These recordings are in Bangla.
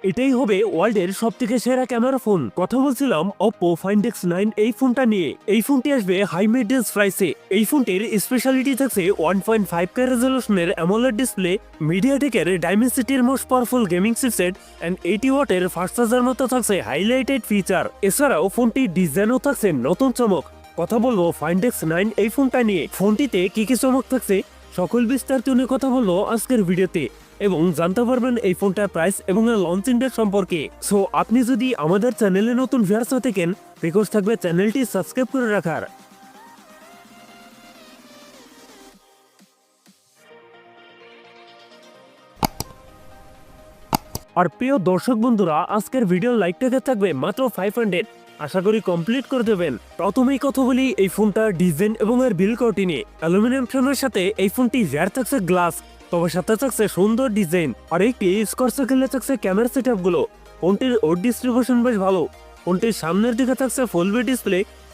এটাই হবে ওয়ার্ল্ডের সবথেকে সেরা ক্যামেরা ফোন। কথা বলছিলাম Oppo Find X9 এই ফোনটা নিয়ে। এই ফোনটি আসবে হাই মেইনটেন্স প্রাইসে। এই ফোনটির স্পেশালিটি থাকছে 1.5K রেজলিউশনের অ্যামোলেড ডিসপ্লে, মিডিয়াটেকের ডাইমেনসিটির most powerful gaming chipset and 80 ওয়াটের ফাস্ট চার্জার মতো থাকছে হাইলাইটেড ফিচার। এছাড়াও ফোনটির ডিজাইনও থাকছে নতুন চমক। কথা বলবো Find X9 এই ফোনটা নিয়ে। ফোনটিতে কি কি চমক থাকছে সকল বিস্তারিত নিয়ে কথা বলবো আজকের ভিডিওতে, এবং জানতে পারবেন এই ফোনটার প্রাইস এবং লঞ্চিং ডেট সম্পর্কে। সো আপনি যদি আমাদের চ্যানেলে নতুন ভিউয়ার্স হয়ে থাকেন, রিকোয়েস্ট থাকবে চ্যানেলটি সাবস্ক্রাইব করে রাখার। আর প্রিয় দর্শক বন্ধুরা, আজকের ভিডিওর লাইকটাকে থাকবে মাত্র 500, আশা করি কমপ্লিট করে দেবেন। প্রথমেই কথা বলি এই ফোনটার ডিজাইন এবং এর বিল্ড কোয়ালিটি নিয়ে। অ্যালুমিনিয়াম ফ্রেমের সাথে এই ফোনটি রেয়ার থাকছে গ্লাস, তবে সাথে থাকছে সুন্দর ডিজাইন আর একটি স্কোয়ার সার্কেলে থাকছে ক্যামেরা সেটআপ গুলো। ফোনটির ওড ডিস্ট্রিবিউশন বেশ ভালো। ফোনটির সামনের দিকে থাকছে ফুল বি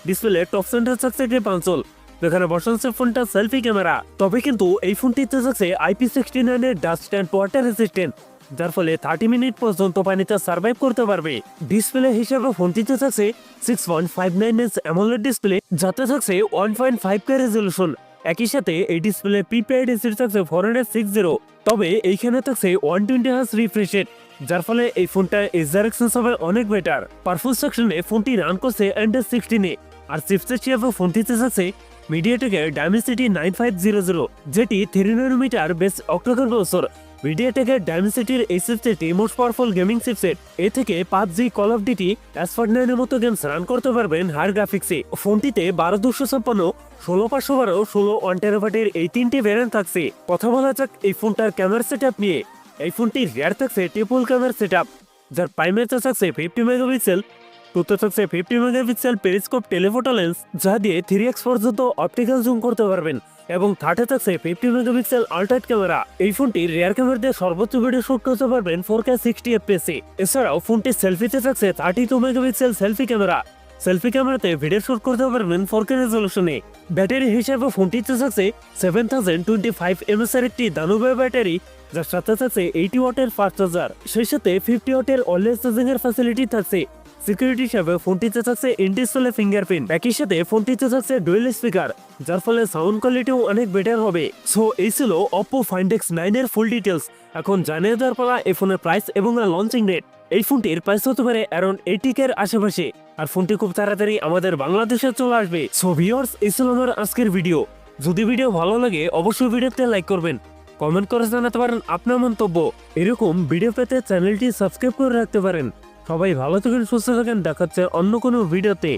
ডিসপ্লে টপ সেন্টার থাকছে একটি পাঞ্চল, যেখানে বসাচ্ছে ফোনটা সেলফি ক্যামেরা। তবে কিন্তু এই ফোনটিতে থাকছে IP69 এর ডাস্ট অ্যান্ড ওয়াটার রেসিস্ট্যান্ট, যার ফলে 30 মিনিট পর্যন্ত পানিতে সার্ভাইভ করতে পারবে। ডিসপ্লে হিসেবে ফোনটিতে থাকছে 6.59 ইঞ্চ অ্যামোলেড ডিসপ্লে, যাতে থাকছে 1.5K রেজলিউশন। একই সাথে এই ডিসপ্লে প্রিপেইড এসিড থাকছে 460, তবে এইখানে থাকছে 120 হার্জ রিফ্রেশ রেট, যার ফলে এই ফোনটা এজার এক্সেন্স হবে অনেক বেটার। পারফরম্যান্স সেকশনে ফোনটি রান করছে Android 16 আর চিপসেট হিসেবে ফোনটিতে থাকছে মিডিয়াটেকের ডাইমেনসিটি 9500, যেটি 3 nanometer বেস অক্টাকোর প্রসেসর। মিডিয়াটেকের ডাইমেনসিটির এই চিপসেটটি মোস্ট পাওয়ারফুল গেমিং চিপসেট। এ থেকে PUBG, কল অফ ডিউটি, অ্যাসফর্ট 9 এর মতো গেমস রান করতে পারবেন হাই গ্রাফিক্সে। ফোনটিতে 12256, 16512, 16 1 টেরাবাইটের এই তিনটি ভ্যারিয়েন্ট থাকছে। কথা বলা যাক এই ফোনটার ক্যামেরা সেটআপ নিয়ে। এই ফোনটির রেয়ার থাকছে ট্রিপল ক্যামেরা সেটআপ, যার প্রাইমারিতে থাকছে 50 মেগাপিক্সেল, টুতে থাকছে 50 মেগাপিক্সেল পেরিস্কোপ টেলিফোটো লেন্স, যা দিয়ে 3x পর্যন্ত অপটিক্যাল জুম করতে পারবেন, এবং থার্ডে থাকছে 50 মেগাপিক্সেল আল্ট্রাইট ক্যামেরা। এই ফোনটির রিয়ার ক্যামেরা দিয়ে সর্বোচ্চ ভিডিও শুট করতে পারবেন 4K 60 FPS। এছাড়াও ফোনটির সেলফিতে থাকছে 32 মেগাপিক্সেল সেলফি ক্যামেরা। সেলফি ক্যামেরাতে ভিডিও শুট করতে পারবেন 4K রেজলিউশনে। ব্যাটারি হিসেবে ফোনটিতে থাকছে 7025 mAh এর একটি দানবীয় ব্যাটারি, যার সাথে থাকছে 80 ওয়াটের ফাস্ট চার্জার। সেই সাথে 50 ওয়াটের অলওয়েজ চার্জিং এর ফ্যাসিলিটি থাকছে। সিকিউরিটি হিসেবে ফোনটিতে থাকছে ইন ডিসপ্লে ফিঙ্গারপ্রিন্ট। একই সাথে ফোনটিতে থাকছে ডুয়েল স্পিকার, যার ফলে সাউন্ড কোয়ালিটিও অনেক বেটার হবে। সো এই ছিল Oppo Find X9 এর ফুল ডিটেলস। এখন জানিয়ে দেওয়ার পালা এই ফোনের প্রাইস এবং লঞ্চিং ডেট। এই ফোনটির প্রাইস হতে পারে অ্যারাউন্ড 80K এর আশেপাশে, আর ফোনটি খুব তাড়াতাড়ি আমাদের বাংলাদেশে চলে আসবে। সো ভিউয়ার্স, এই ছিল আমার আজকের ভিডিও। যদি ভিডিও ভালো লাগে অবশ্যই ভিডিওতে লাইক করবেন, কমেন্ট করে জানাতে পারেন আপনার মন্তব্য। এরকম ভিডিও পেতে চ্যানেলটি সাবস্ক্রাইব করে রাখতে পারেন। সবাই ভালো থাকেন, সুস্থ থাকেন, দেখাচ্ছে অন্য কোনো ভিডিওতে।